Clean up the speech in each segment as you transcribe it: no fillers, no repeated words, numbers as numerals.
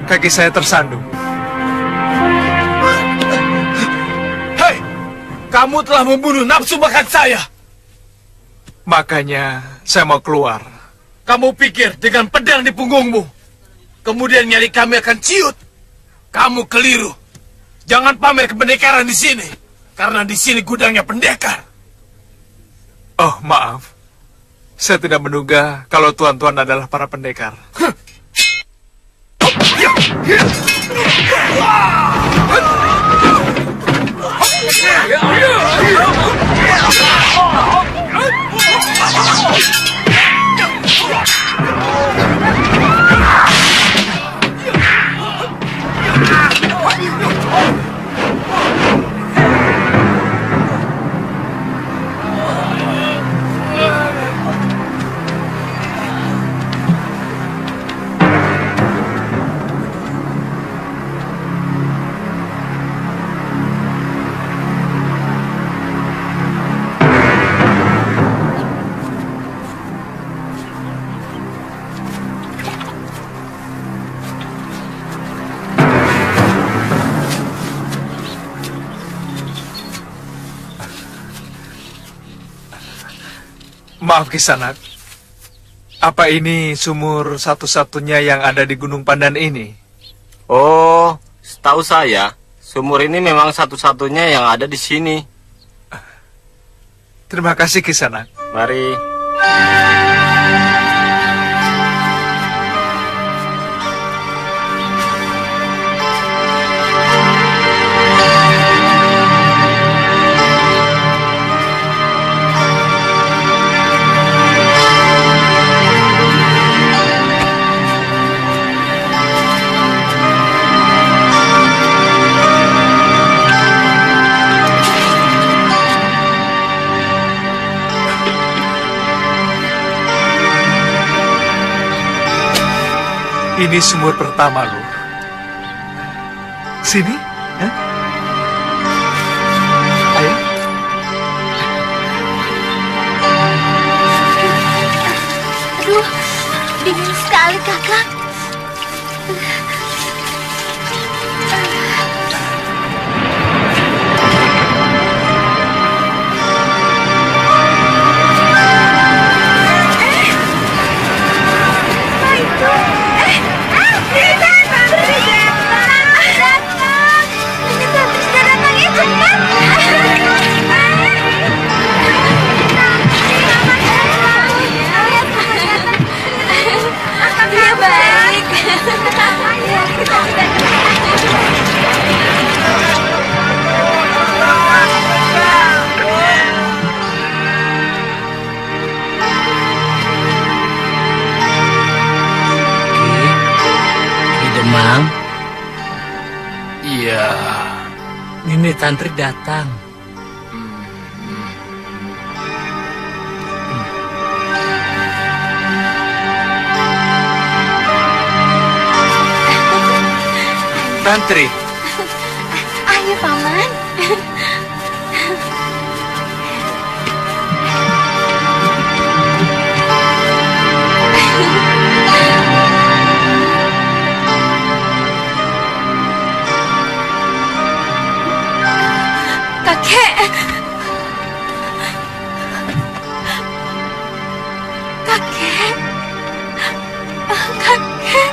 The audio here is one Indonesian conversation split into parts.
Kaki saya tersandung. Hei, kamu telah membunuh nafsu makan saya. Makanya saya mau keluar. Kamu pikir dengan pedang di punggungmu, kemudian nyali kami akan ciut? Kamu keliru. Jangan pamer kependekaran di sini, karena di sini gudangnya pendekar. Oh, maaf. Saya tidak menduga kalau tuan-tuan adalah para pendekar. Maaf Kisanak, apa ini sumur satu-satunya yang ada di Gunung Pandan ini? Oh, setahu saya, sumur ini memang satu-satunya yang ada di sini. Terima kasih Kisanak. Mari. Ini sumur pertama loh. Sini, ya? Ayo. Aduh, dingin sekali kakak. Cepat! Tantri datang. Tantri, Ayo, Paman. Kakek. Kakek. Kakek.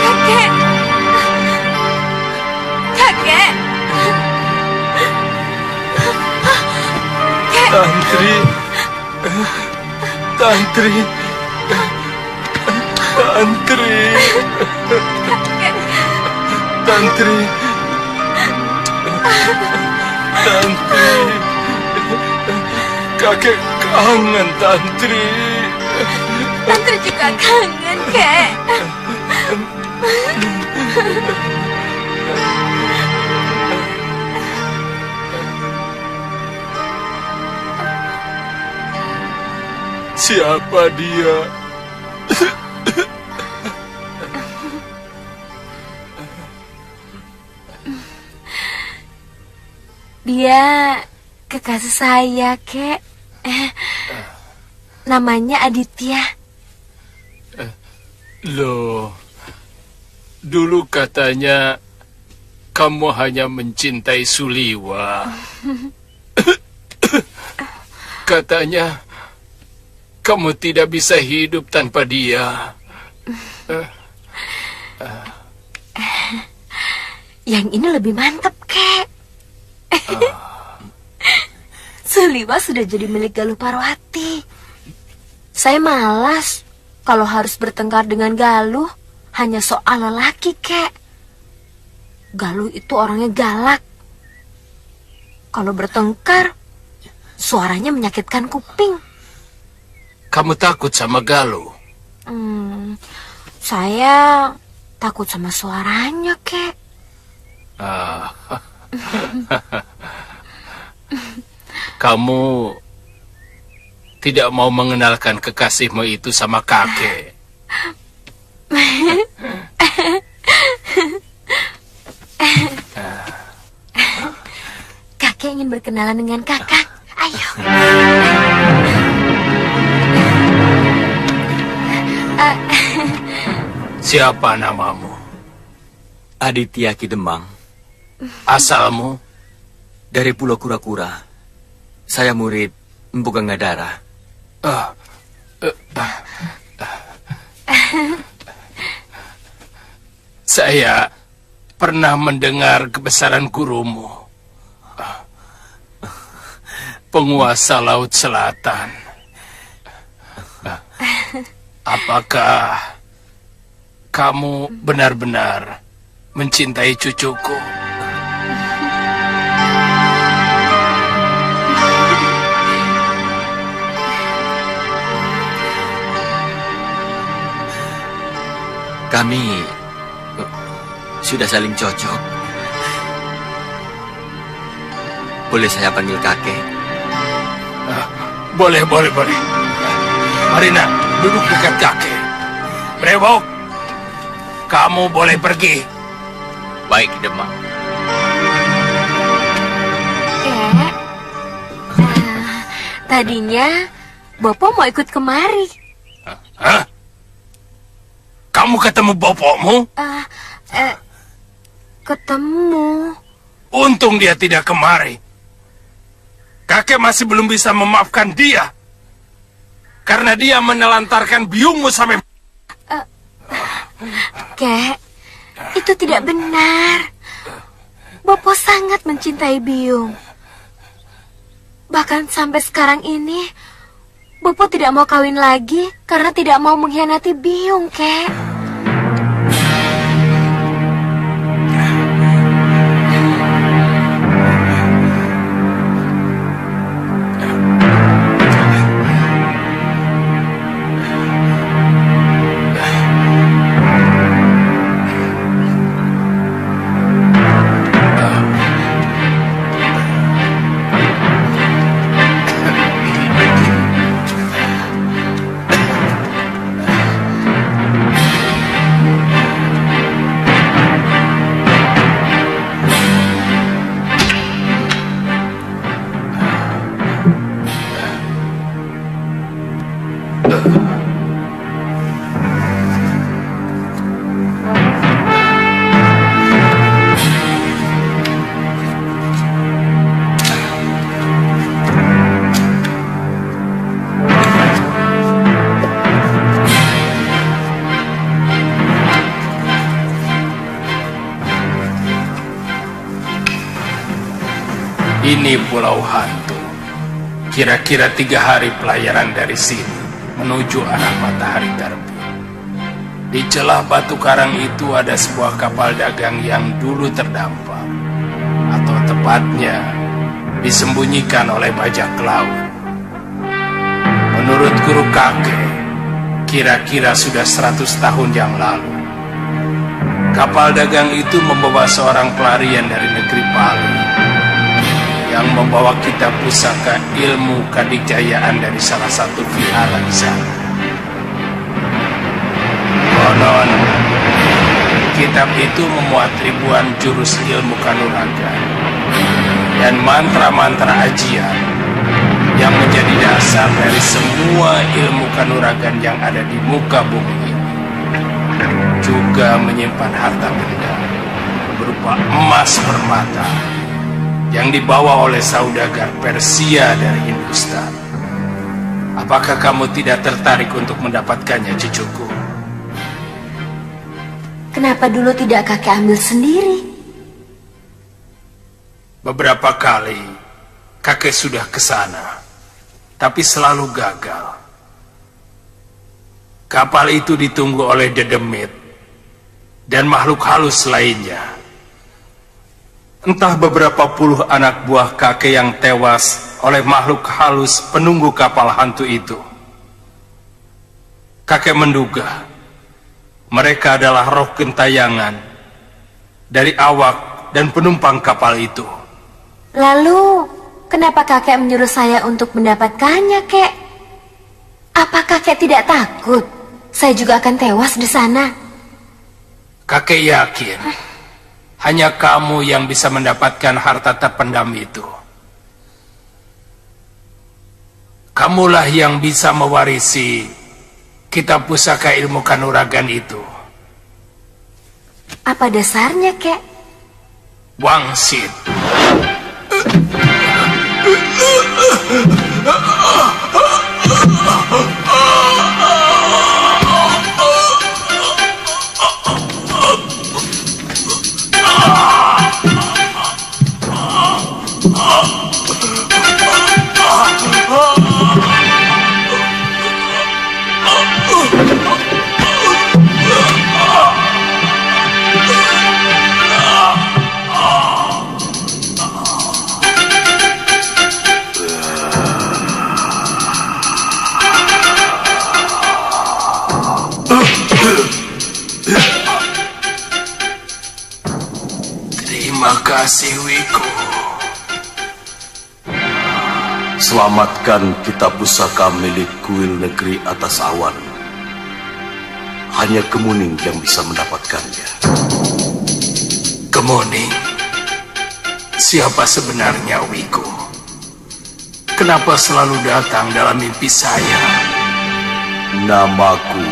Kakek. Kakek. Tantri, Tantri, Tantri, Tantri, Tantri, kakek kangen Tantri. Tantri juga kangen, Kek. Siapa dia? Dia kekasih saya, Kek. Namanya Aditya. Loh, dulu katanya kamu hanya mencintai Suliwa. Katanya kamu tidak bisa hidup tanpa dia. Yang ini lebih mantap, Kek. Suliwa sudah jadi milik Galuh Parwati. Saya malas kalau harus bertengkar dengan Galuh hanya soal lelaki, Kek. Galuh itu orangnya galak. Kalau bertengkar, suaranya menyakitkan kuping. Kamu takut sama Galuh? Saya takut sama suaranya, Kek. Kamu tidak mau mengenalkan kekasihmu itu sama kakek? Kakek ingin berkenalan dengan kakak. Ayo. Siapa namamu? Aditya Ki Demang, Asalmu? dari Pulau Kura-Kura. Saya murid Empu Gangadara. Saya pernah mendengar kebesaran gurumu, penguasa Laut Selatan. Apakah kamu benar-benar mencintai cucuku? Kami sudah saling cocok. Boleh saya panggil kakek? Boleh. Marina, duduk dekat kakek. Brewok, kamu boleh pergi. Baik, Ki Demang. Kek, tadinya Bopo mau ikut kemari. Hah? Kamu ketemu bapakmu? Ketemu. Untung dia tidak kemari. Kakek masih belum bisa memaafkan dia. Karena dia menelantarkan biungmu sampai... Kek, itu tidak benar. Bopo sangat mencintai Biung. Bahkan sampai sekarang ini, Bopo tidak mau kawin lagi karena tidak mau mengkhianati Biung, Kek. Ini Pulau Hantu. Kira-kira 3 hari pelayaran dari sini menuju arah matahari terbit. Di celah batu karang itu ada sebuah kapal dagang yang dulu terdampar, atau tepatnya disembunyikan oleh bajak laut. Menurut guru kakek, kira-kira sudah 100 tahun yang lalu, kapal dagang itu membawa seorang pelarian dari negeri Pali yang membawa kitab pusaka ilmu kadikjayaan dari salah satu vihara di sana. Konon, kitab itu memuat ribuan jurus ilmu kanuragan dan mantra-mantra ajian yang menjadi dasar dari semua ilmu kanuragan yang ada di muka bumi ini. Juga menyimpan harta benda berupa emas permata yang dibawa oleh saudagar Persia dari Hindustan. Apakah kamu tidak tertarik untuk mendapatkannya, cucuku? Kenapa dulu tidak kakek ambil sendiri? Beberapa kali kakek sudah ke sana, tapi selalu gagal. Kapal itu ditunggu oleh dedemit dan makhluk halus lainnya. Entah beberapa puluh anak buah kakek yang tewas oleh makhluk halus penunggu kapal hantu itu. Kakek menduga mereka adalah roh gentayangan dari awak dan penumpang kapal itu. Lalu, kenapa kakek menyuruh saya untuk mendapatkannya, kek? Apa kakek tidak takut? Saya juga akan tewas di sana. Kakek yakin hanya kamu yang bisa mendapatkan harta terpendam itu. Kamulah yang bisa mewarisi kitab pusaka ilmu kanuragan itu. Apa dasarnya, kek? Wangsit. Terima kasih, Wiku. Selamatkan kitab pusaka milik kuil negeri atas awan. Hanya Kemuning yang bisa mendapatkannya. Kemuning? Siapa sebenarnya Wiku? Kenapa selalu datang dalam mimpi saya? Namaku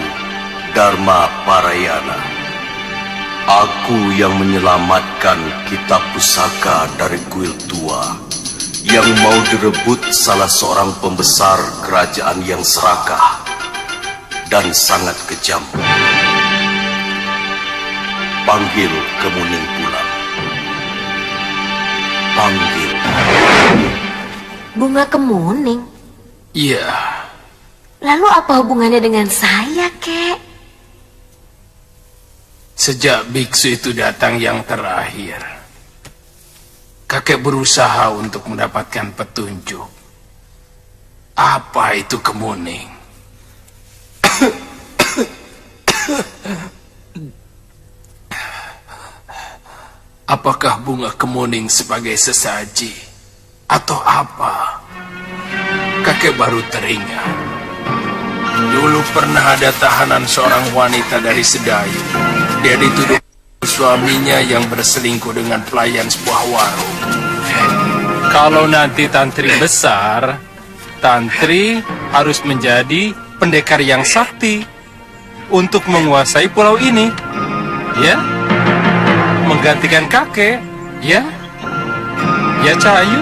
Dharma Parayana. Aku yang menyelamatkan kitab pusaka dari kuil tua yang mau direbut salah seorang pembesar kerajaan yang serakah dan sangat kejam. Panggil Kemuning pulang. Panggil. Bunga kemuning? Iya. Lalu apa hubungannya dengan saya, kek? Sejak biksu itu datang yang terakhir, kakek berusaha untuk mendapatkan petunjuk. Apa itu kemuning? Apakah bunga kemuning sebagai sesaji? Atau apa? Kakek baru teringat. Dulu pernah ada tahanan seorang wanita dari Sedayu. Dia dituduh suaminya yang berselingkuh dengan pelayan sebuah warung. Kalau nanti tantri besar, tantri harus menjadi pendekar yang sakti untuk menguasai pulau ini. Ya? Menggantikan kakek. Ya? Ya, Cahayu?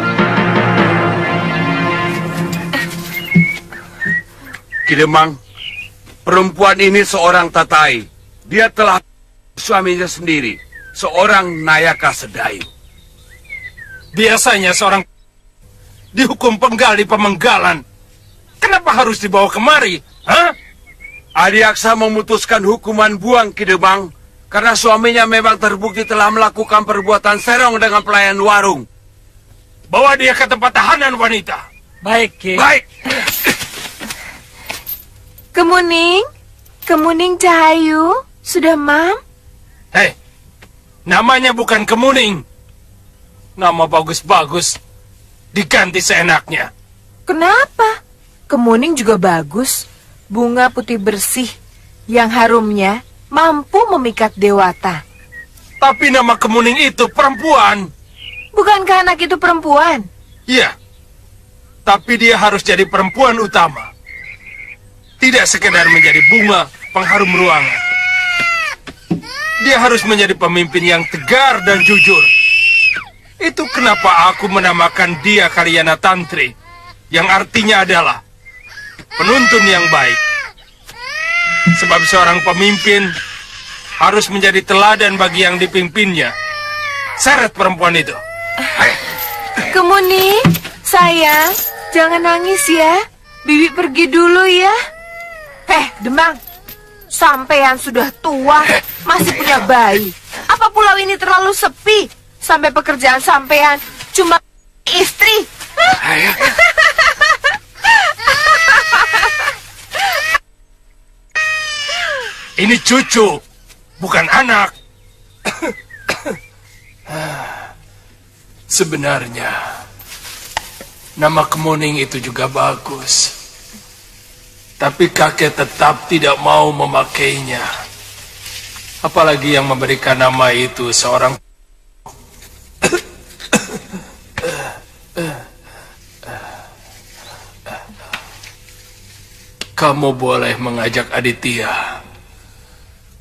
Kidemang, perempuan ini seorang tatai. Dia telah suaminya sendiri, seorang Nayaka Sedayu. Biasanya seorang dihukum penggal di pemenggalan. Kenapa harus dibawa kemari? Hah? Adiaksa memutuskan hukuman buang Ki Demang karena suaminya memang terbukti telah melakukan perbuatan serong dengan pelayan warung. Bawa dia ke tempat tahanan wanita. Baik, Ki. Baik. Kemuning, Kemuning Cahayu, sudah mam? Hei, namanya bukan Kemuning. Nama bagus-bagus, diganti seenaknya. Kenapa? Kemuning juga bagus. Bunga putih bersih yang harumnya mampu memikat dewata. Tapi nama Kemuning itu perempuan. Bukankah anak itu perempuan? Iya, tapi dia harus jadi perempuan utama. Tidak sekedar menjadi bunga pengharum ruangan. Dia harus menjadi pemimpin yang tegar dan jujur. Itu kenapa aku menamakan dia Kalyana Tantri, yang artinya adalah penuntun yang baik. Sebab seorang pemimpin harus menjadi teladan bagi yang dipimpinnya. Seret perempuan itu. Kemuning, sayang, jangan nangis ya. Bibi pergi dulu ya. Demang, sampean sudah tua, masih punya bayi. Apa pulau ini terlalu sepi? Sampai pekerjaan sampean cuma istri. Ini cucu, bukan anak. Sebenarnya, nama Kemuning itu juga bagus. Tapi kakek tetap tidak mau memakainya. Apalagi yang memberikan nama itu seorang... Kamu boleh mengajak Aditya.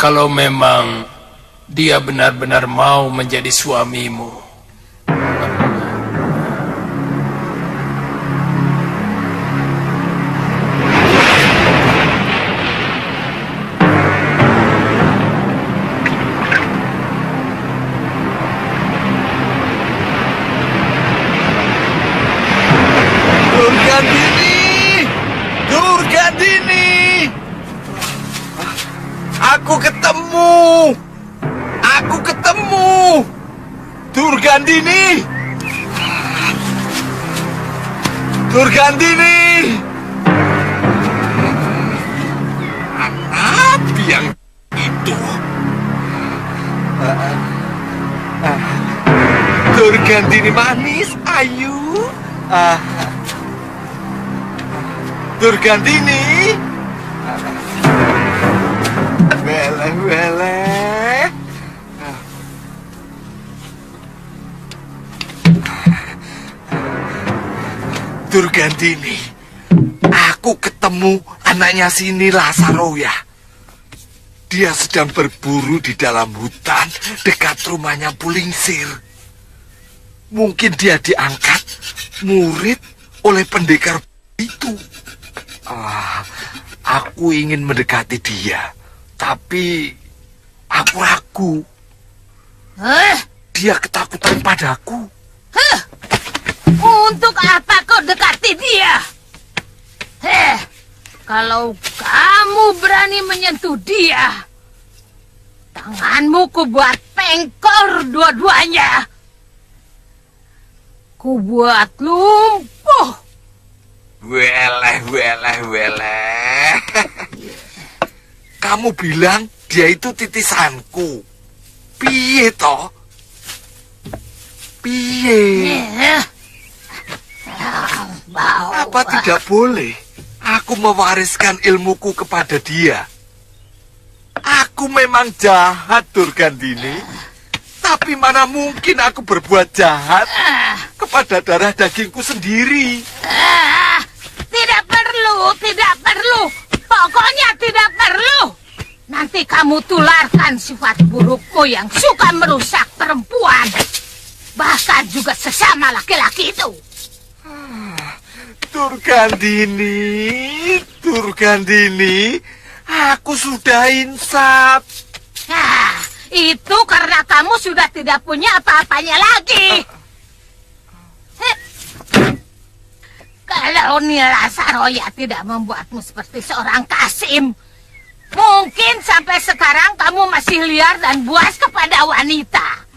Kalau memang dia benar-benar mau menjadi suamimu. Aku ketemu! Durgandini! Durgandini! Apa yang itu? Durgandini manis, ayu. Durgandini! Weleh. Durgandini, aku ketemu anaknya sini Lasaroya. Dia sedang berburu di dalam hutan dekat rumahnya Pulingsir. Mungkin dia diangkat murid oleh pendekar itu. Aku ingin mendekati dia. Tapi aku ragu. Dia ketakutan padaku. Untuk apa kau dekati dia? Kalau kamu berani menyentuh dia, tanganmu kubuat pengkor dua-duanya. Kubuat lumpuh. Weleh. Kamu bilang dia itu titisanku. Piye toh? Piye? Apa tidak boleh aku mewariskan ilmuku kepada dia? Aku memang jahat, Durgandini. Tapi mana mungkin aku berbuat jahat kepada darah dagingku sendiri? Tidak perlu. Pokoknya tidak perlu. Nanti kamu tularkan sifat burukmu yang suka merusak perempuan. Bahkan juga sesama laki-laki itu. Durgandini, aku sudah insaf. Itu karena kamu sudah tidak punya apa-apanya lagi. Kalau Nila Saroya tidak membuatmu seperti seorang Kasim, mungkin sampai sekarang kamu masih liar dan buas kepada wanita.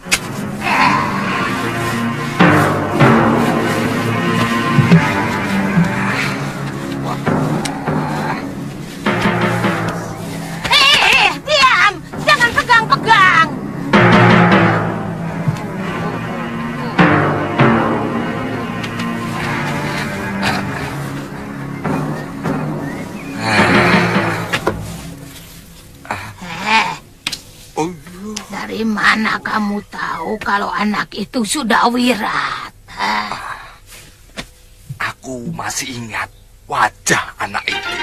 Diam! Jangan pegang-pegang! Dari mana kamu tahu kalau anak itu sudah wirat? Aku masih ingat wajah anak itu.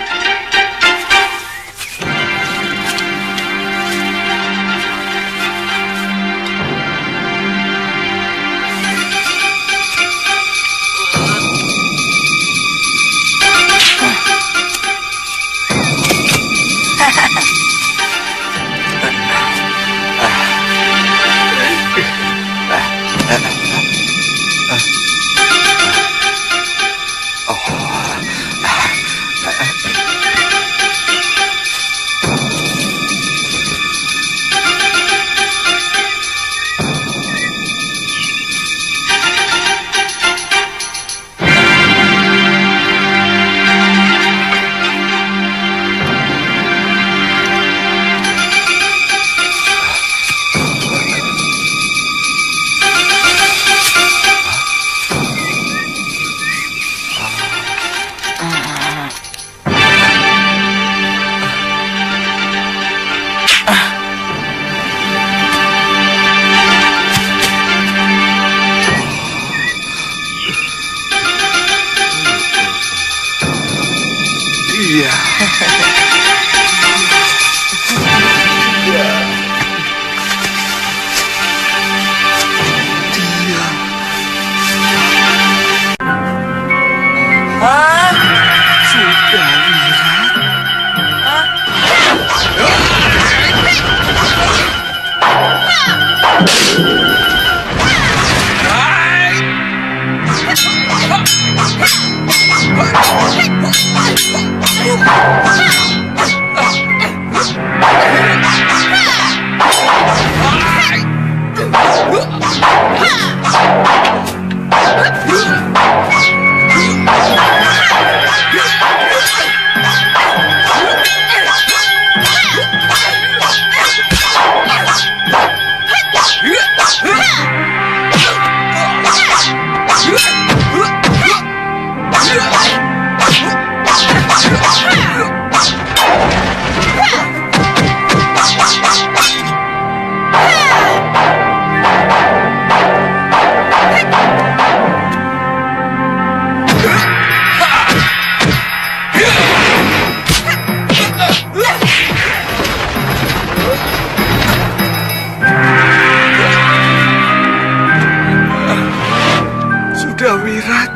Sudah wirat.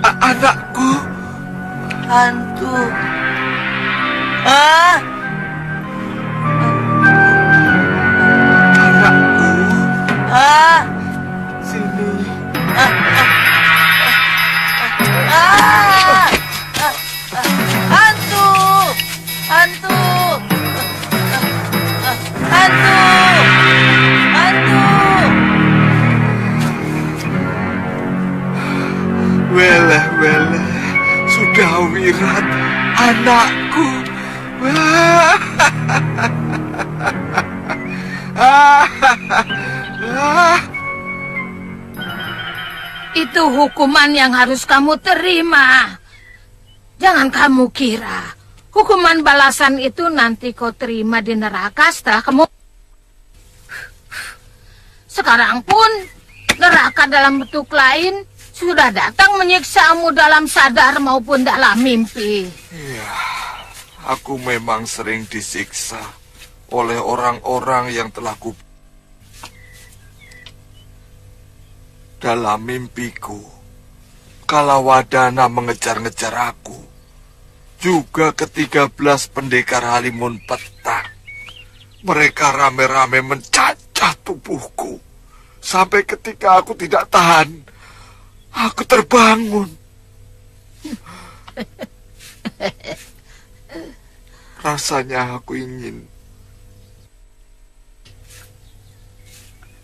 Anakku. Hantu. Anakku. Sini. Hantu. Hantu. Hantu. Hantu. Wele, sudah wirat anakku. Itu hukuman yang harus kamu terima. Jangan kamu kira hukuman balasan itu nanti kau terima di neraka setelah kamu... Sekarang pun neraka dalam bentuk lain sudah datang menyiksamu dalam sadar maupun dalam mimpi. Ya, aku memang sering disiksa oleh orang-orang yang telah ku... Dalam mimpiku, Kalawadana mengejar-ngejar aku. Juga ke-13 pendekar Halimun Petak. Mereka rame-rame mencacah tubuhku. Sampai ketika aku tidak tahan, aku terbangun. Rasanya aku ingin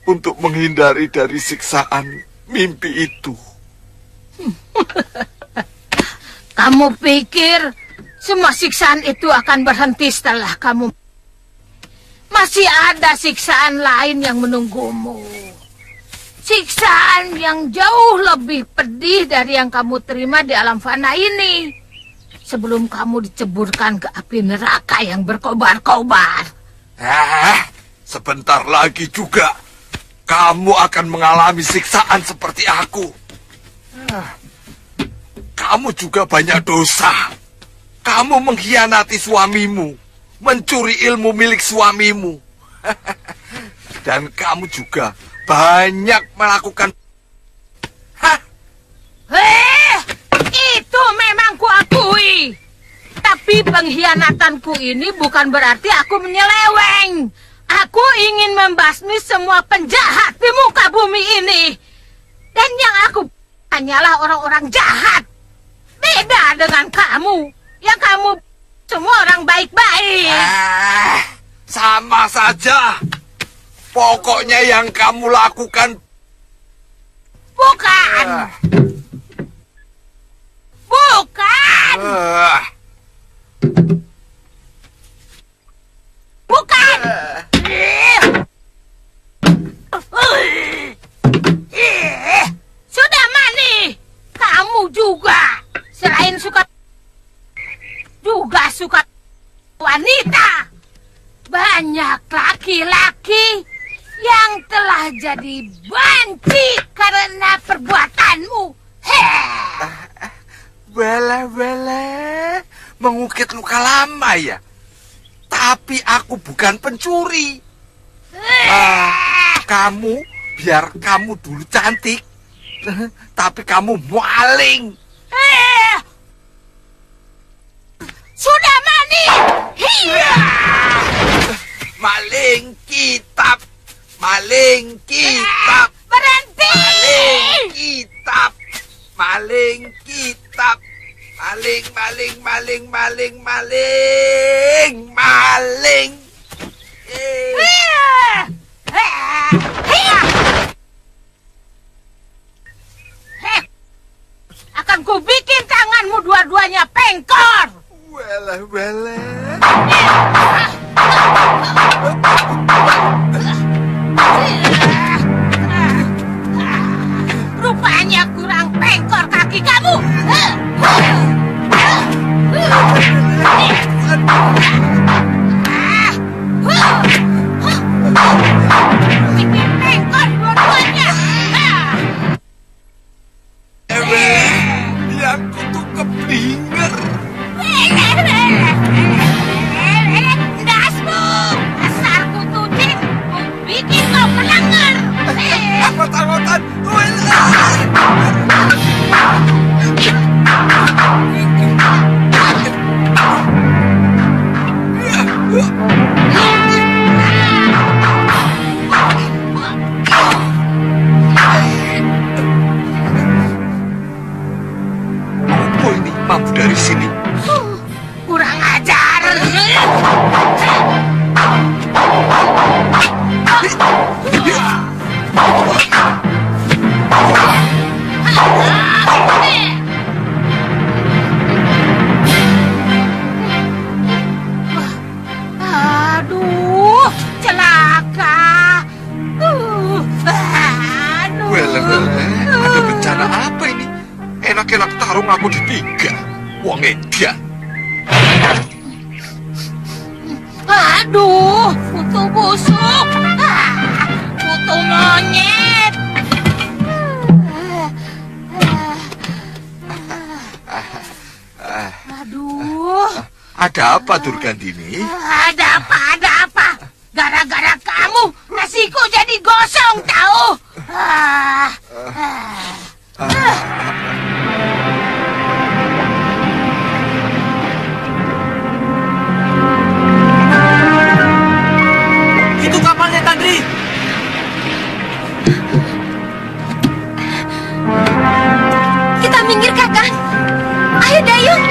untuk menghindari dari siksaan mimpi itu. Kamu pikir semua siksaan itu akan berhenti setelah kamu? Masih ada siksaan lain yang menunggumu. Siksaan yang jauh lebih pedih dari yang kamu terima di alam fana ini. Sebelum kamu diceburkan ke api neraka yang berkobar-kobar. Sebentar lagi juga kamu akan mengalami siksaan seperti aku. Kamu juga banyak dosa. Kamu mengkhianati suamimu, mencuri ilmu milik suamimu. Dan kamu juga banyak melakukan... Itu memang kuakui. Tapi pengkhianatanku ini bukan berarti aku menyeleweng. Aku ingin membasmi semua penjahat di muka bumi ini. Dan yang aku hanyalah orang-orang jahat. Beda dengan kamu. Yang kamu semua orang baik-baik. Sama saja. Pokoknya yang kamu lakukan... Bukan. Bukan. Bukan. Sudah Mani. Kamu juga. Selain suka wanita. Banyak laki-laki yang telah jadi banci karena perbuatanmu. Wele, mengukit luka lama ya. Tapi aku bukan pencuri. Kamu, biar kamu dulu cantik, tapi kamu maling. Sudah Mani. Maling kitab. Maling kitab. Berhenti. Maling kitab. Maling kitab. Maling. Akan ku bikin tanganmu dua-duanya pengkor. Wele. Rupanya kurang pengkor kaki kamu. Bikin pengkor dua-duanya. Yang kutuk keblinger. Dasmu, asal kutucin, bikin kau kelanger. Anggot-anggotan. Apa ini mampu dari sini? Kurang ajar. Aduh, celaka. Aduh. Wele, ada bencana apa ini? Enak-enak tarung aku di 3. Wong edan. Aduh, kutu busuk. Kutu monyet. Aduh. Ada apa, Durgandini? Ada apa? Gara-gara kamu, nasiku jadi gosong, tahu? Itu kapalnya, Tandri. Kita minggir, Kakang. Ayo Dayung.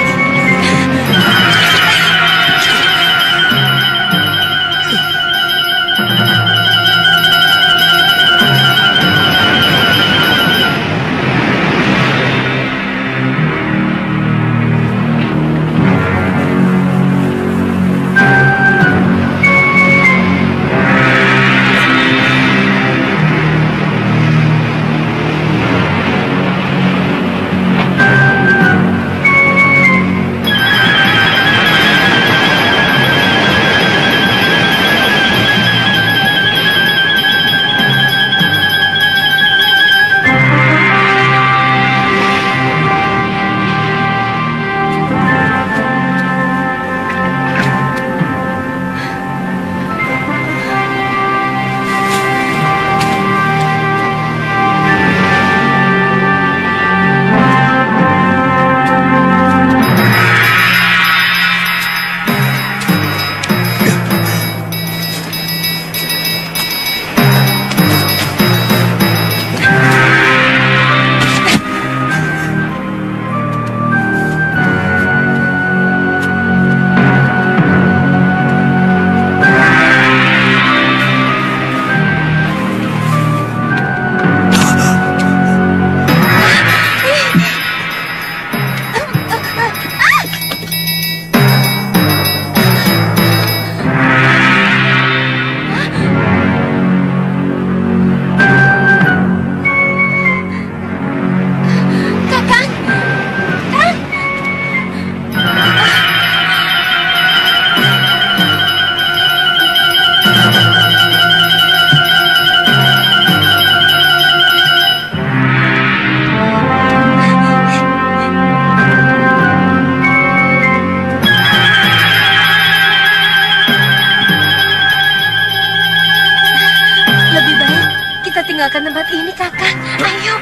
Tinggalkan tempat ini, Kakang. Ayo.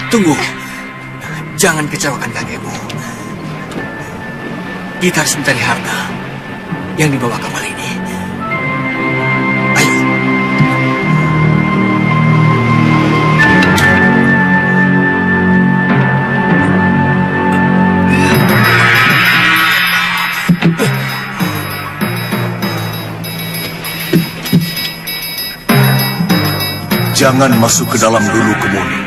Tunggu. Jangan kecewakan kakekmu. Kita harus mencari harta yang dibawa kapal ini. Ayo. Jangan masuk ke dalam dulu, Kemuni.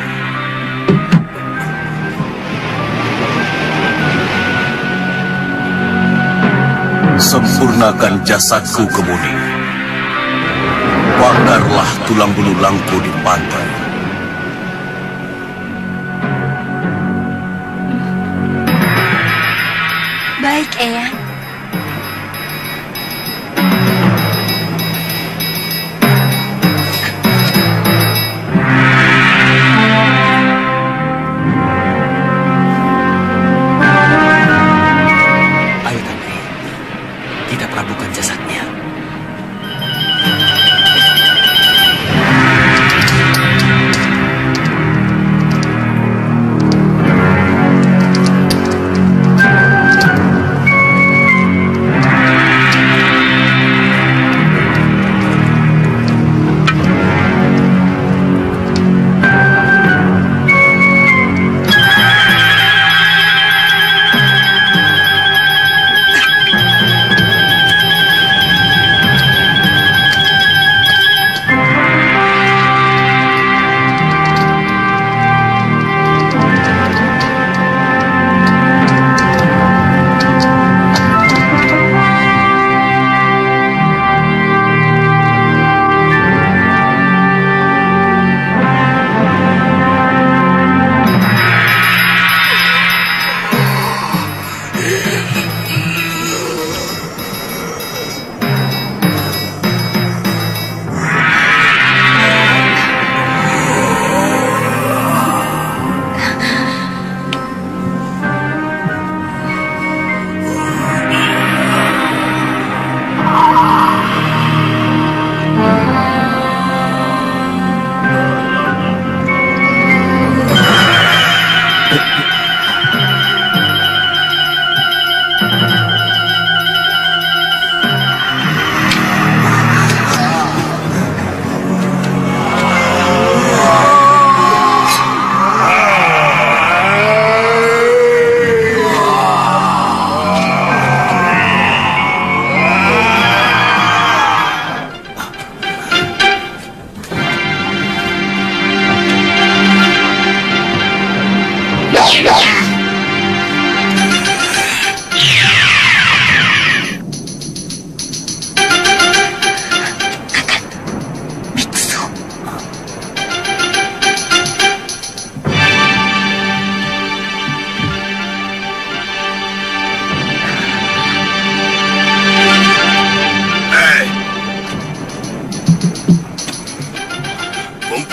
Sempurnakan jasadku, Kemuni. Bakarlah tulang belulangku di pantai. Baik, Eyang.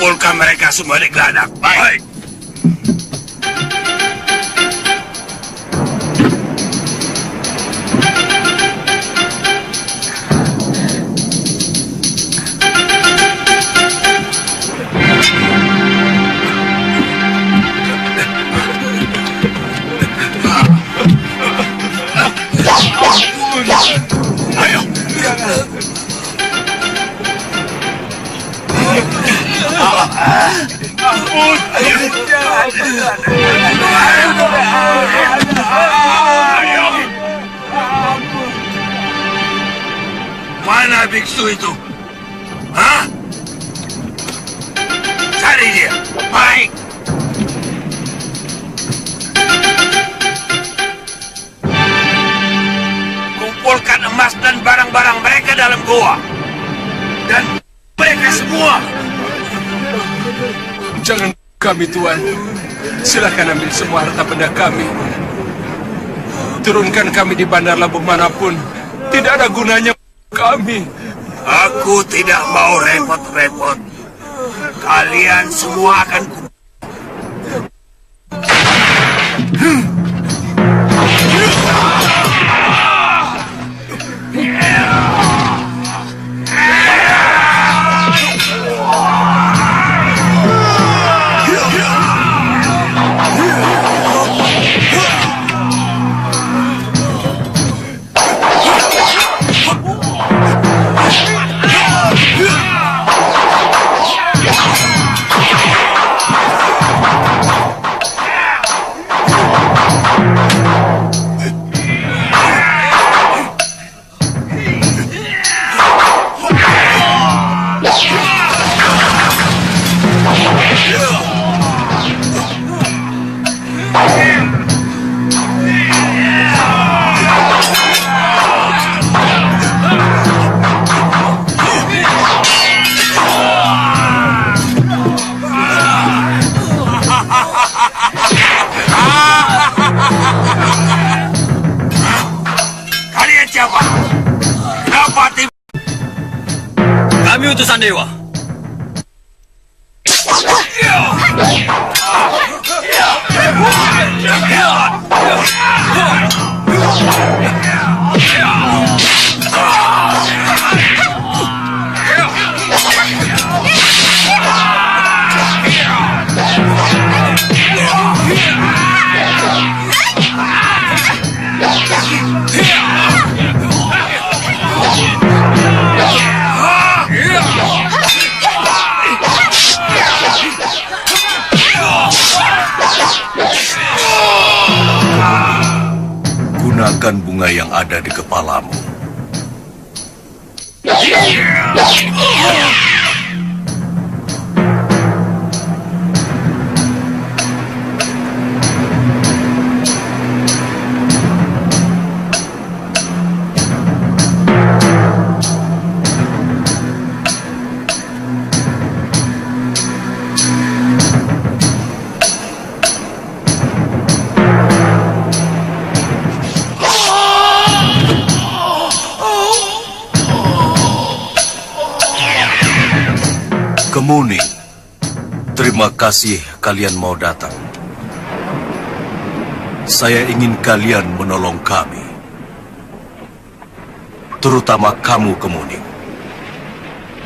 Kumpulkan mereka semua di geladak. Baik. Ayo. Mana biksu itu? Hah? Cari dia. Baik. Kumpulkan emas dan barang-barang mereka dalam goa. Dan mereka semua. Jangan kami, Tuan. Silakan ambil semua harta benda kami. Turunkan kami di bandar labuh manapun. Tidak ada gunanya kami. Aku tidak mau repot-repot. Kalian semua akan Kami utusan dewa. Gunakan bunga yang ada di kepalamu. Kemuning, terima kasih kalian mau datang. Saya ingin kalian menolong kami. Terutama kamu, Kemuning.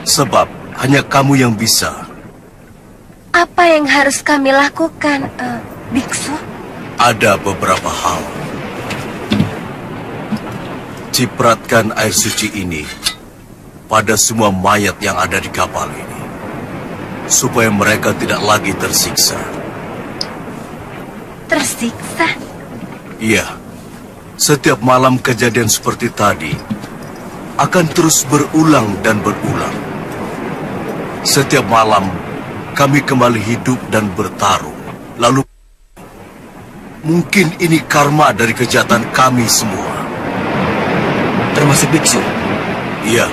Sebab hanya kamu yang bisa. Apa yang harus kami lakukan, biksu? Ada beberapa hal. Cipratkan air suci ini pada semua mayat yang ada di kapal ini, supaya mereka tidak lagi tersiksa. Tersiksa? Iya, setiap malam kejadian seperti tadi akan terus berulang dan berulang. Setiap malam kami kembali hidup dan bertarung. Lalu mungkin ini karma dari kejahatan kami semua. Termasuk biksu? Iya.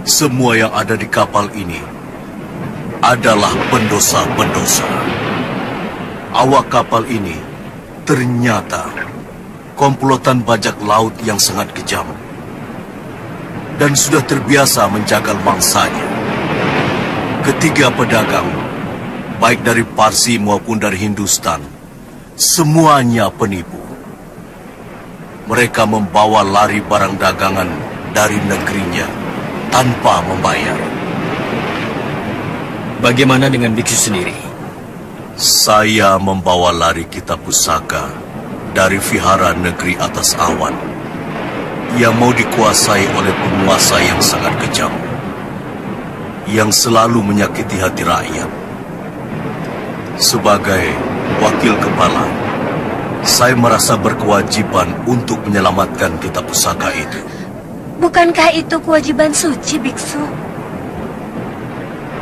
Semua yang ada di kapal ini adalah pendosa-pendosa. Awak kapal ini ternyata komplotan bajak laut yang sangat kejam dan sudah terbiasa menjagal mangsanya. Ketiga pedagang, baik dari Parsi maupun dari Hindustan, semuanya penipu. Mereka membawa lari barang dagangan dari negerinya tanpa membayar. Bagaimana dengan biksu sendiri? Saya membawa lari kitab pusaka dari vihara negeri atas awan yang mau dikuasai oleh penguasa yang sangat kejam, yang selalu menyakiti hati rakyat. Sebagai wakil kepala, saya merasa berkewajiban untuk menyelamatkan kitab pusaka itu. Bukankah itu kewajiban suci, biksu?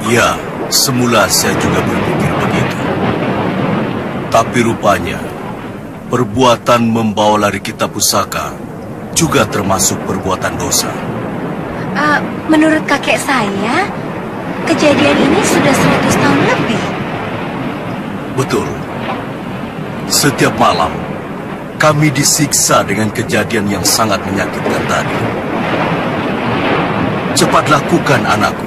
Ya, semula saya juga berpikir begitu. Tapi rupanya, perbuatan membawa lari kitab pusaka juga termasuk perbuatan dosa. Menurut kakek saya, kejadian ini sudah 100 tahun lebih. Betul. Setiap malam, kami disiksa dengan kejadian yang sangat menyakitkan tadi. Cepat lakukan, anakku.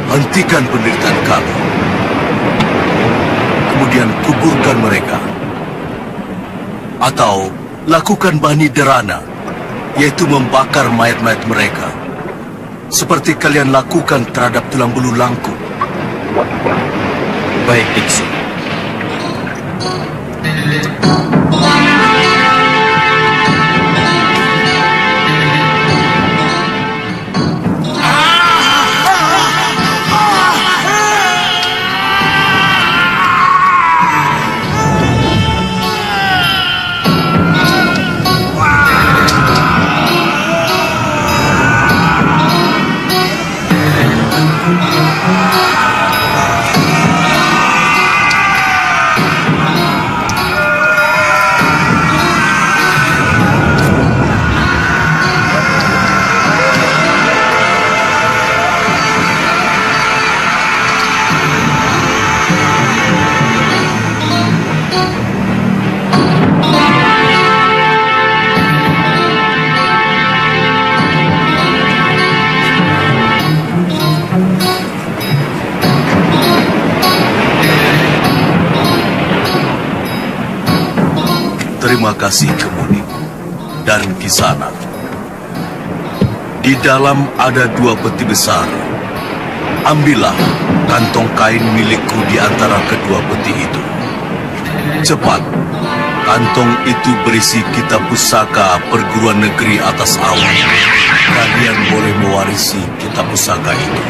Hentikan penderitaan kami. Kemudian kuburkan mereka. Atau lakukan bani derana, yaitu membakar mayat-mayat mereka. Seperti kalian lakukan terhadap tulang belulangku. Baik, biksu. Terima kasih Kemuni dan Kisanak. Di dalam ada 2 peti besar. Ambillah kantong kain milikku di antara kedua peti itu. Cepat, kantong itu berisi kitab pusaka perguruan negeri atas awan. Kalian boleh mewarisi kitab pusaka itu.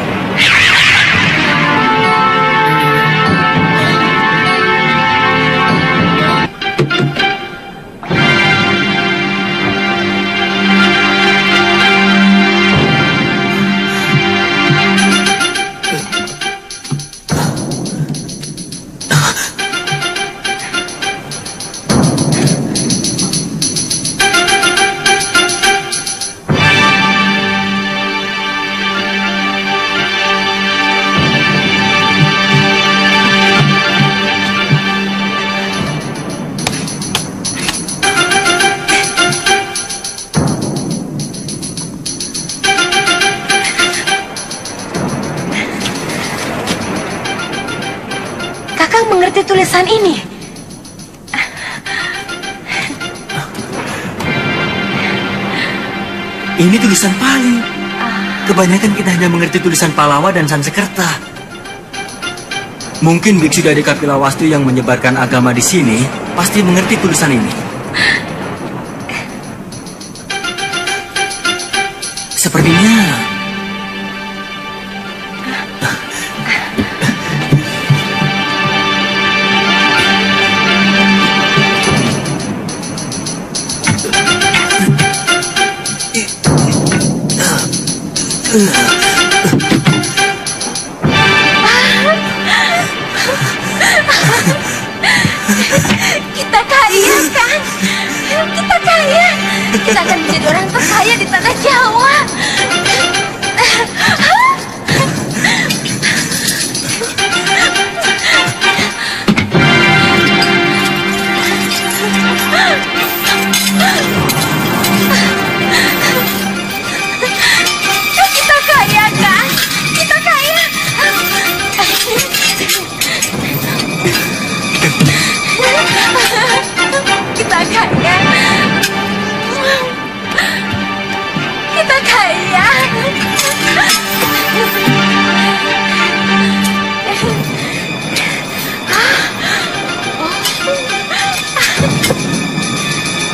Mengerti tulisan ini? Ini tulisan Pali. Kebanyakan kita hanya mengerti tulisan Palawa dan Sansekerta. Mungkin biksu dari Kapilawastu yang menyebarkan agama di sini pasti mengerti tulisan ini. Sepertinya kita kaya kan? Kita kaya. Kita akan menjadi orang terkaya di tanah Jawa.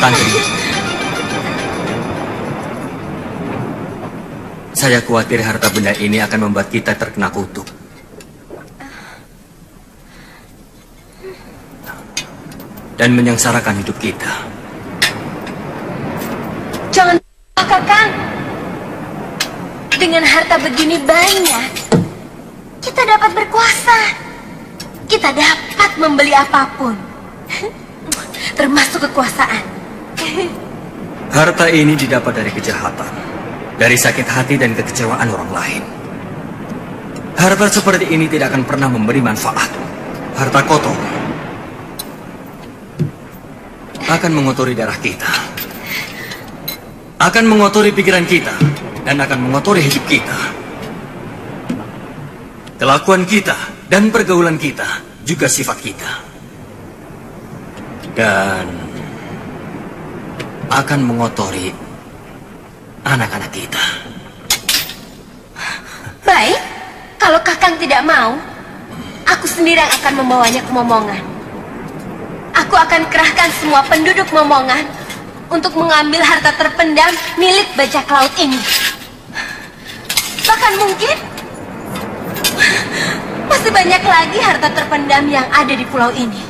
Tantri, saya khawatir harta benda ini akan membuat kita terkena kutuk. Dan menyengsarakan hidup kita. Jangan, Kakang. Dengan harta begini banyak, kita dapat berkuasa. Kita dapat membeli apapun, termasuk kekuasaan. Harta ini didapat dari kejahatan, dari sakit hati dan kekecewaan orang lain. Harta seperti ini tidak akan pernah memberi manfaat. Harta kotor akan mengotori darah kita, akan mengotori pikiran kita, dan akan mengotori hidup kita. Kelakuan kita dan pergaulan kita, juga sifat kita. Dan akan mengotori anak-anak kita. Baik, kalau Kakang tidak mau, aku sendiri yang akan membawanya ke Momongan. Aku akan kerahkan semua penduduk Momongan untuk mengambil harta terpendam milik bajak laut ini. Bahkan mungkin masih banyak lagi harta terpendam yang ada di pulau ini.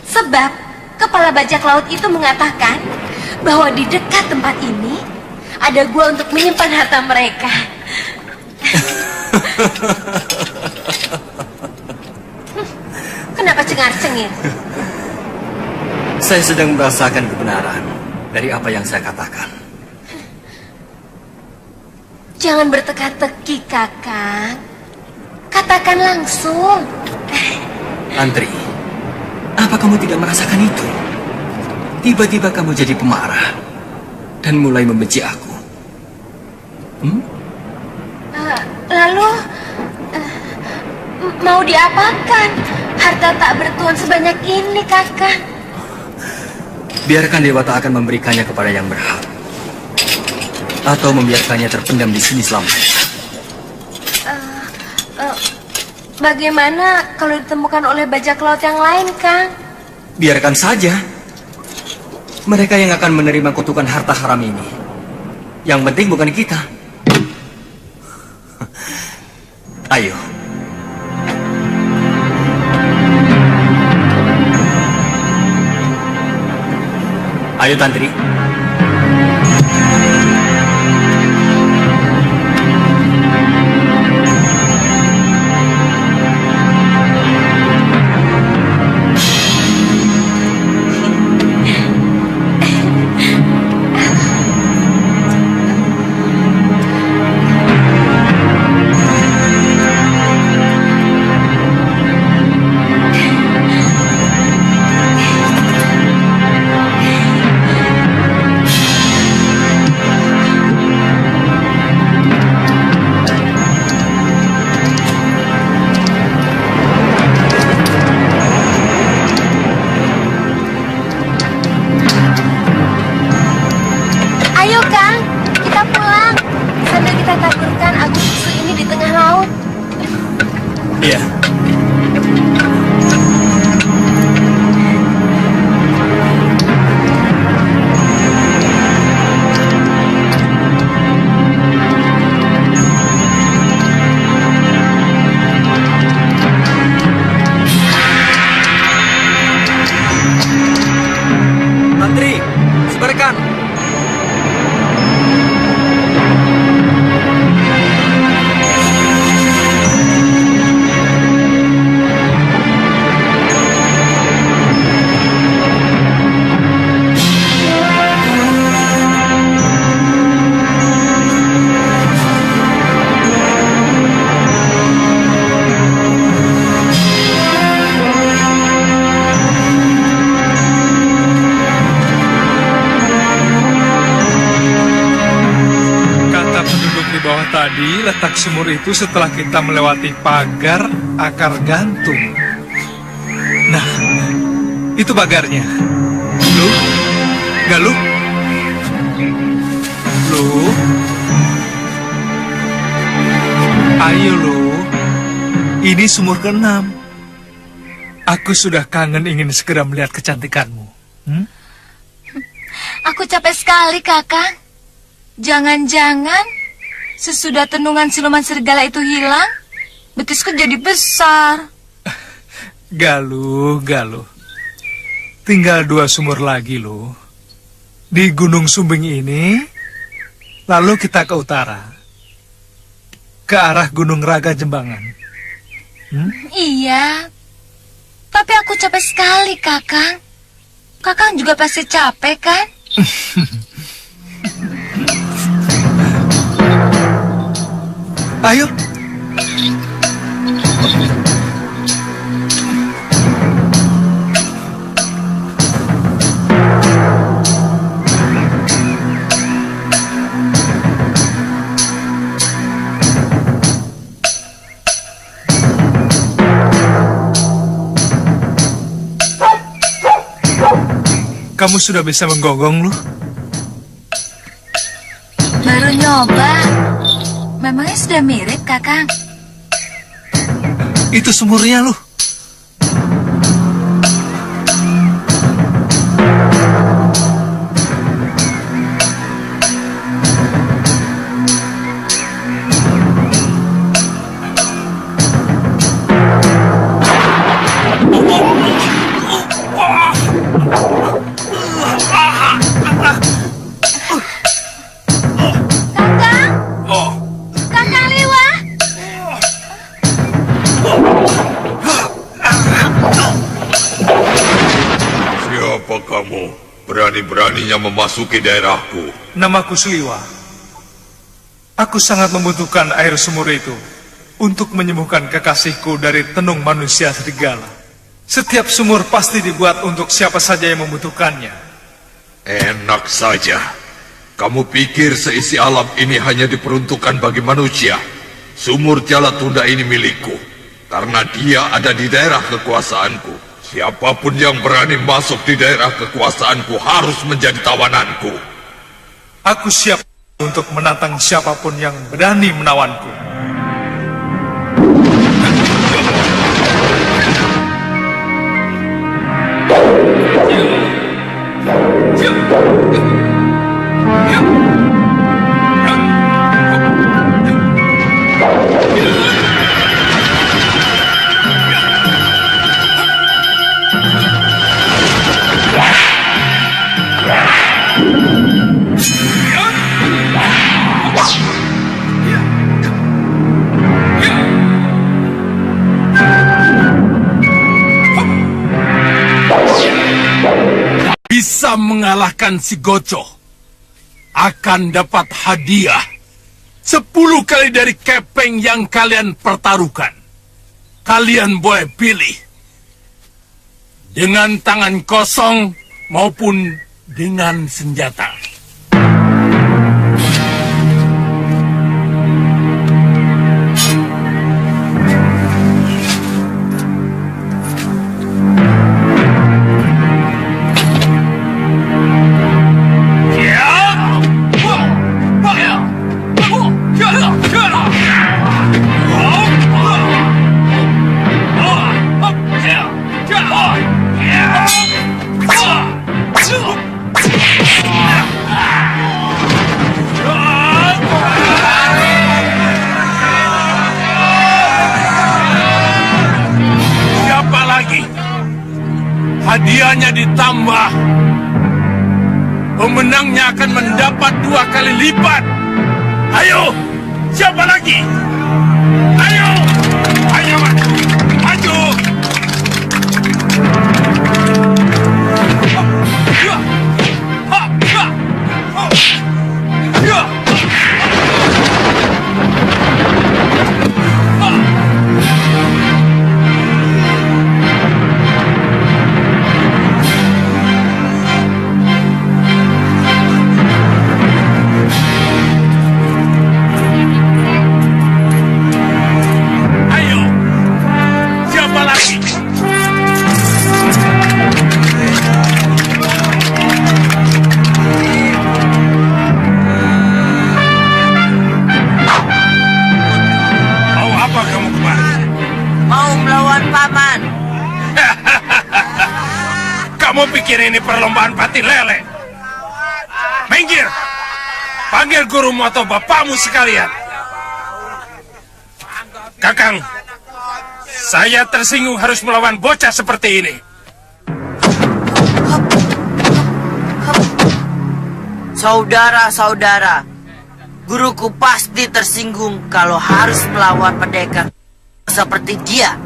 Sebab kepala bajak laut itu mengatakan bahwa di dekat tempat ini ada gua untuk menyimpan harta mereka. Kenapa cengar-cengir? Saya sedang merasakan kebenaran dari apa yang saya katakan. Jangan berteka-teki, Kakang. Katakan langsung. Antri, apa kamu tidak merasakan itu? Tiba-tiba kamu jadi pemarah dan mulai membenci aku. Lalu, mau diapakan harta tak bertuan sebanyak ini, Kakang? Biarkan Dewata akan memberikannya kepada yang berhak, atau membiarkannya terpendam di sini selamanya. Bagaimana kalau ditemukan oleh bajak laut yang lain, Kang? Biarkan saja. Mereka yang akan menerima kutukan harta haram ini. Yang penting bukan kita. Ayo. Ayo, Tantri. Tadi letak sumur itu setelah kita melewati pagar akar gantung. Nah, itu pagarnya. Lu, Galuh, lu, ayo lu. Ini sumur ke-6. Aku sudah kangen ingin segera melihat kecantikanmu. Aku capek sekali, Kakang. Jangan-jangan sesudah tenungan siluman serigala itu hilang, betisku jadi besar. Galuh. Tinggal 2 sumur lagi loh. Di Gunung Sumbing ini, lalu kita ke utara. Ke arah Gunung Raga Jembangan. Iya, tapi aku capek sekali, Kakang. Kakang juga pasti capek, kan? Ayo. Kamu sudah bisa menggonggong, Luh? Baru nyoba. Memangnya sudah mirip, Kakang? Itu sumurnya, Luh. Berani-beraninya memasuki daerahku. Namaku Sliwa. Aku sangat membutuhkan air sumur itu untuk menyembuhkan kekasihku dari tenung manusia serigala. Setiap sumur pasti dibuat untuk siapa saja yang membutuhkannya. Enak saja. Kamu pikir seisi alam ini hanya diperuntukkan bagi manusia? Sumur Jala Tunda ini milikku, karena dia ada di daerah kekuasaanku. Siapapun yang berani masuk di daerah kekuasaanku harus menjadi tawananku. Aku siap untuk menantang siapapun yang berani menawanku. Bisa mengalahkan si Goco akan dapat hadiah 10 kali dari kepeng yang kalian pertaruhkan. Kalian boleh pilih dengan tangan kosong maupun dengan senjata. Hadiahnya ditambah. Pemenangnya akan mendapat 2 kali lipat. Ayo, siapa lagi? Ayo, ayo maju. Kamu pikir ini perlombaan pati lele? Minggir! Panggil gurumu atau bapakmu sekalian. Kakang, saya tersinggung harus melawan bocah seperti ini. Saudara-saudara, guruku pasti tersinggung kalau harus melawan pendekar seperti dia.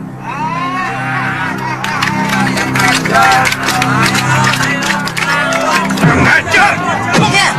Ngajar! Ya.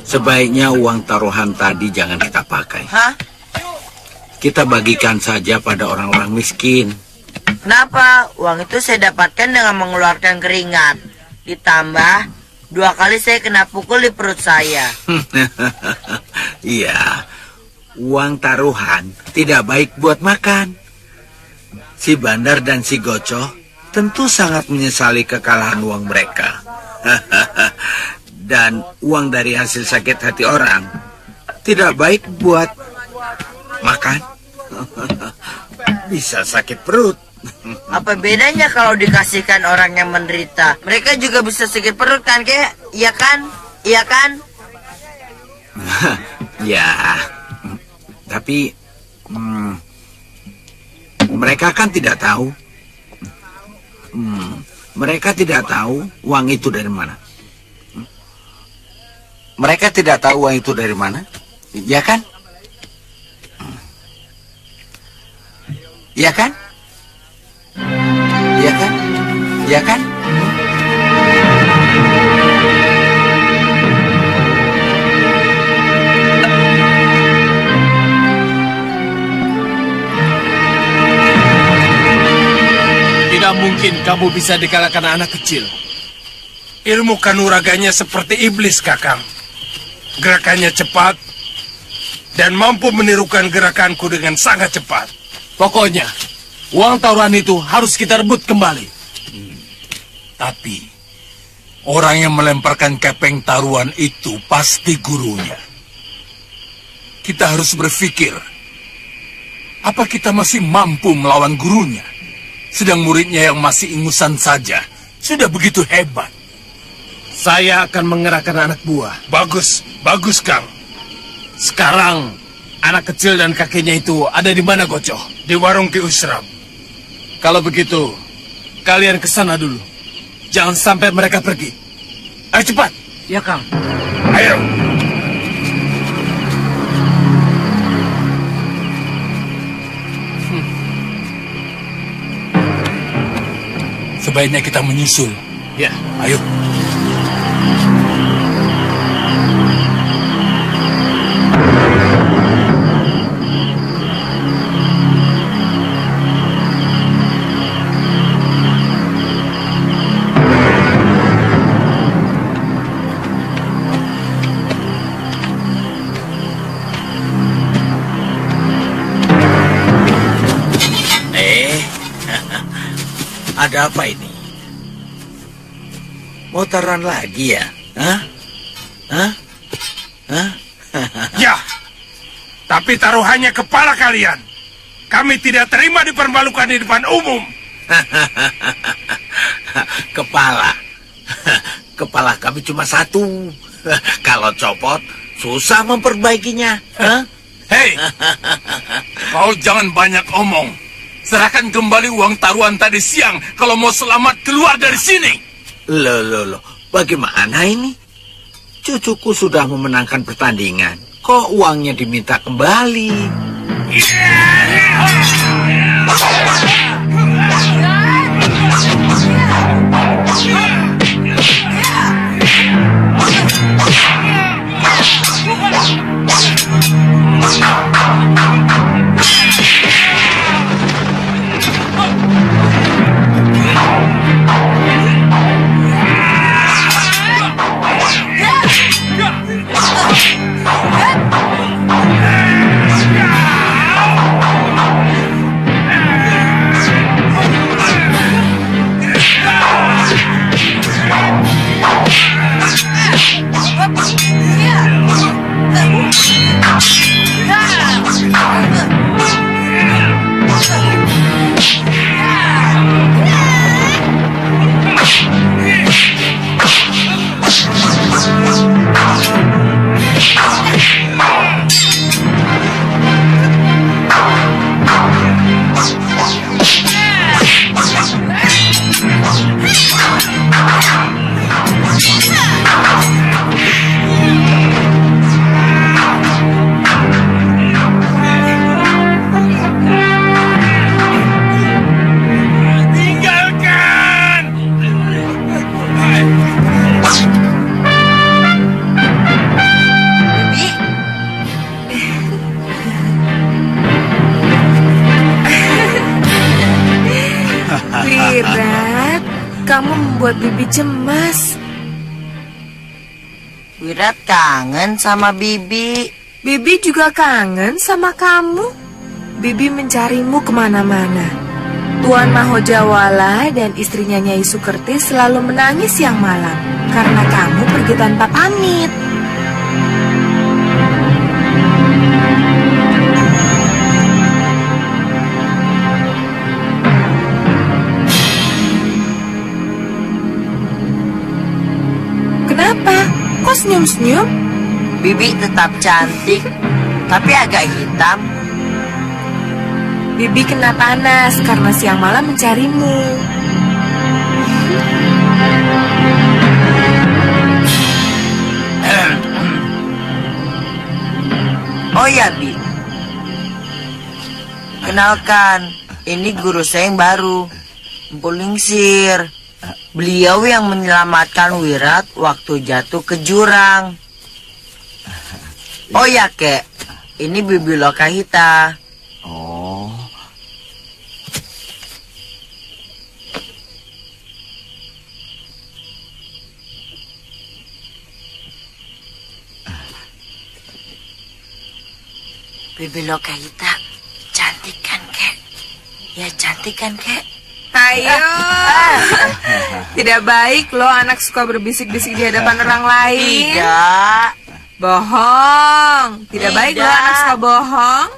Sebaiknya uang taruhan tadi jangan kita pakai. Hah? Kita bagikan saja pada orang-orang miskin. Kenapa? Uang itu saya dapatkan dengan mengeluarkan keringat. Ditambah 2 kali saya kena pukul di perut saya. Iya, uang taruhan tidak baik buat makan. Si Bandar dan si Gocoh tentu sangat menyesali kekalahan uang mereka. Dan uang dari hasil sakit hati orang tidak baik buat makan. Bisa sakit perut. Apa bedanya kalau dikasihkan orang yang menderita? Mereka juga bisa sakit perut kan, Kek? Iya kan? Iya kan? Ya, tapi mereka kan tidak tahu. Mereka tidak tahu uang itu dari mana. Mereka tidak tahu uang itu dari mana, ya kan? Ya kan? Ya kan? Ya kan? Tidak mungkin kamu bisa dikalahkan anak kecil. Ilmu kanuraganya seperti iblis, Kakang. Gerakannya cepat dan mampu menirukan gerakanku dengan sangat cepat. Pokoknya, uang taruhan itu harus kita rebut kembali. Tapi, orang yang melemparkan kepeng taruhan itu pasti gurunya. Kita harus berpikir, apa kita masih mampu melawan gurunya? Sedang muridnya yang masih ingusan saja sudah begitu hebat. Saya akan mengerahkan anak buah. Bagus, bagus, Kang. Sekarang, anak kecil dan kakeknya itu ada di mana, Gocoh? Di warung Ki Usram. Kalau begitu, kalian ke sana dulu. Jangan sampai mereka pergi. Ayo cepat. Ya, Kang. Ayo. Sebaiknya kita menyusul. Ya. Ayo. Ada apa ini? Mau taruhan lagi ya? Hah? Hah? Hah? Ya, tapi taruhannya kepala kalian. Kami tidak terima dipermalukan di depan umum. Kepala. Kepala kami cuma satu. Kalau copot, susah memperbaikinya. Hah? Hei, kau jangan banyak omong. Serahkan kembali uang taruhan tadi siang kalau mau selamat keluar dari sini. Loh, bagaimana ini? Cucuku sudah memenangkan pertandingan. Kok uangnya diminta kembali? Wirat, kamu membuat Bibi cemas. Wirat kangen sama Bibi. Bibi juga kangen sama kamu. Bibi mencarimu kemana-mana. Tuan Mahojawala dan istrinya Nyai Sukerti selalu menangis siang malam karena kamu pergi tanpa pamit. Kenapa? Kok senyum-senyum? Bibi tetap cantik, tapi agak hitam. Bibi kena panas karena siang malam mencarimu. Oh ya, Bi. Kenalkan, ini guru saya yang baru, Empu Lingsir. Beliau yang menyelamatkan Wirat waktu jatuh ke jurang. Oh ya, Kek. Ini Bibi Lokahita. Oh. Bibi Lokahita, cantik kan, Kek? Ya, cantik kan, Kek? Ayo. Tidak baik loh anak suka berbisik-bisik di hadapan orang lain. Tidak. Bohong. Tidak baik loh anak suka bohong.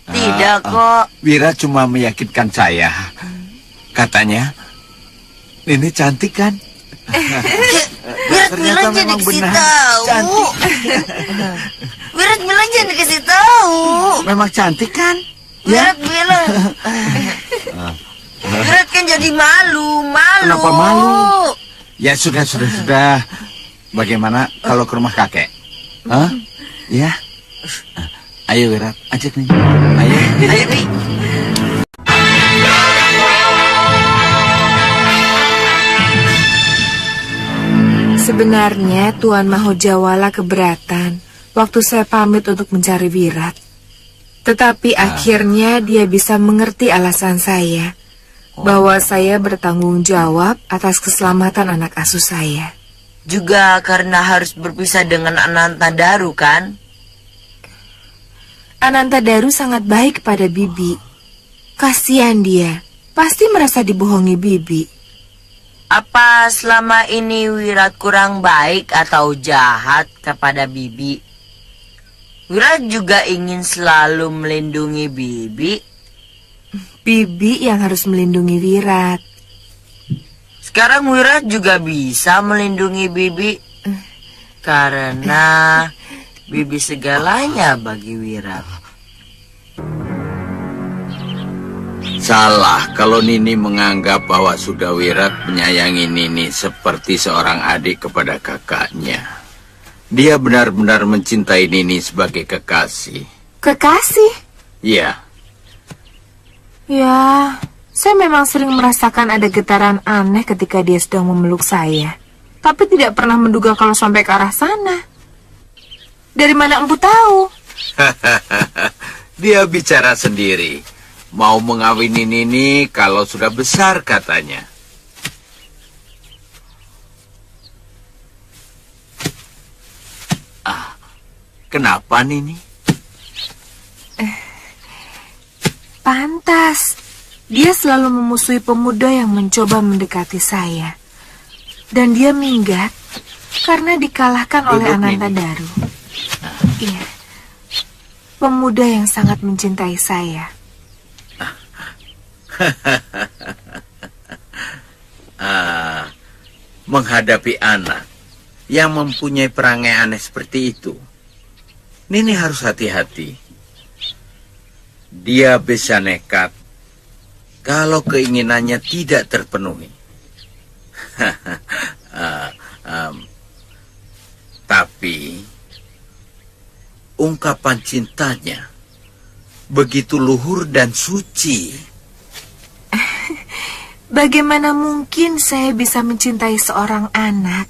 Tidak kok. Wira cuma meyakinkan saya. Katanya, Nini cantik kan? Wirat bilang jangan dikasih tahu. Wirat bilang jangan dikasih tahu. Memang cantik kan? Wirat bilang. Wirat kan jadi malu. Kenapa malu? Ya sudah. Bagaimana kalau ke rumah kakek? Hah? Ya. Ayo Wirat, ajak nih. Ayo. Ayo, Bi. Sebenarnya Tuan Mahojawala keberatan waktu saya pamit untuk mencari Wirat. Tetapi akhirnya dia bisa mengerti alasan saya, bahwa saya bertanggung jawab atas keselamatan anak asuh saya. Juga karena harus berpisah dengan Anantadaru kan? Anantadaru sangat baik kepada Bibi. Kasihan dia, pasti merasa dibohongi Bibi. Apa selama ini Wirat kurang baik atau jahat kepada Bibi? Wirat juga ingin selalu melindungi Bibi. Bibi yang harus melindungi Wirat. Sekarang Wirat juga bisa melindungi Bibi. Karena Bibi segalanya bagi Wirat. Salah kalau Nini menganggap bahwa Sudawirat menyayangi Nini seperti seorang adik kepada kakaknya. Dia benar-benar mencintai Nini sebagai kekasih. Kekasih? Iya. Ya, saya memang sering merasakan ada getaran aneh ketika dia sedang memeluk saya. Tapi tidak pernah menduga kalau sampai ke arah sana. Dari mana Empu tahu? Dia bicara sendiri. Mau mengawini Nini kalau sudah besar katanya. Kenapa Nini? Pantas. Dia selalu memusuhi pemuda yang mencoba mendekati saya. Dan dia minggat karena dikalahkan oleh Ananta Daru. Iya. Pemuda yang sangat mencintai saya. Menghadapi anak yang mempunyai perangai aneh seperti itu, Nini harus hati-hati. Dia bisa nekat kalau keinginannya tidak terpenuhi. Tapi ungkapan cintanya begitu luhur dan suci. Bagaimana mungkin saya bisa mencintai seorang anak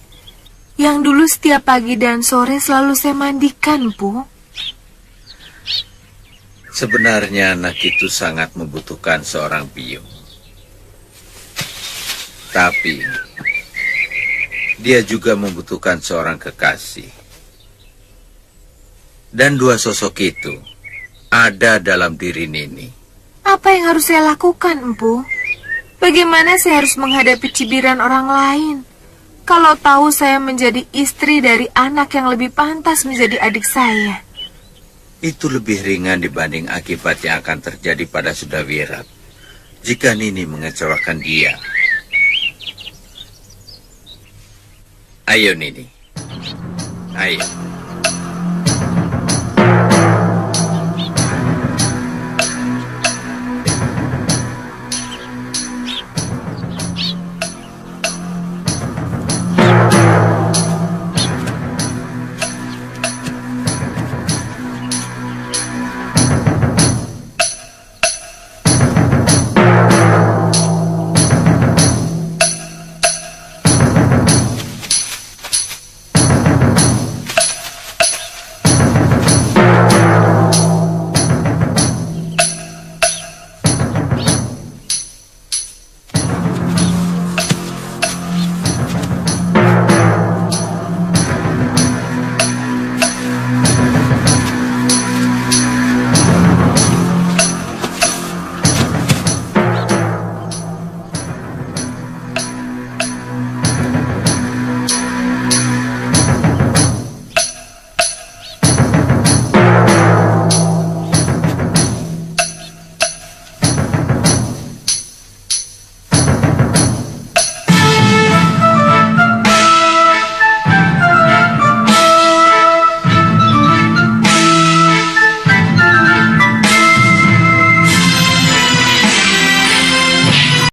yang dulu setiap pagi dan sore selalu saya mandikan, Bu? Sebenarnya anak itu sangat membutuhkan seorang biung. Tapi dia juga membutuhkan seorang kekasih. Dan dua sosok itu ada dalam diri Nini. Apa yang harus saya lakukan, Empu? Bagaimana saya harus menghadapi cibiran orang lain kalau tahu saya menjadi istri dari anak yang lebih pantas menjadi adik saya? Itu lebih ringan dibanding akibat yang akan terjadi pada Sudawirat jika Nini mengecewakan dia. Ayo Nini, ayo.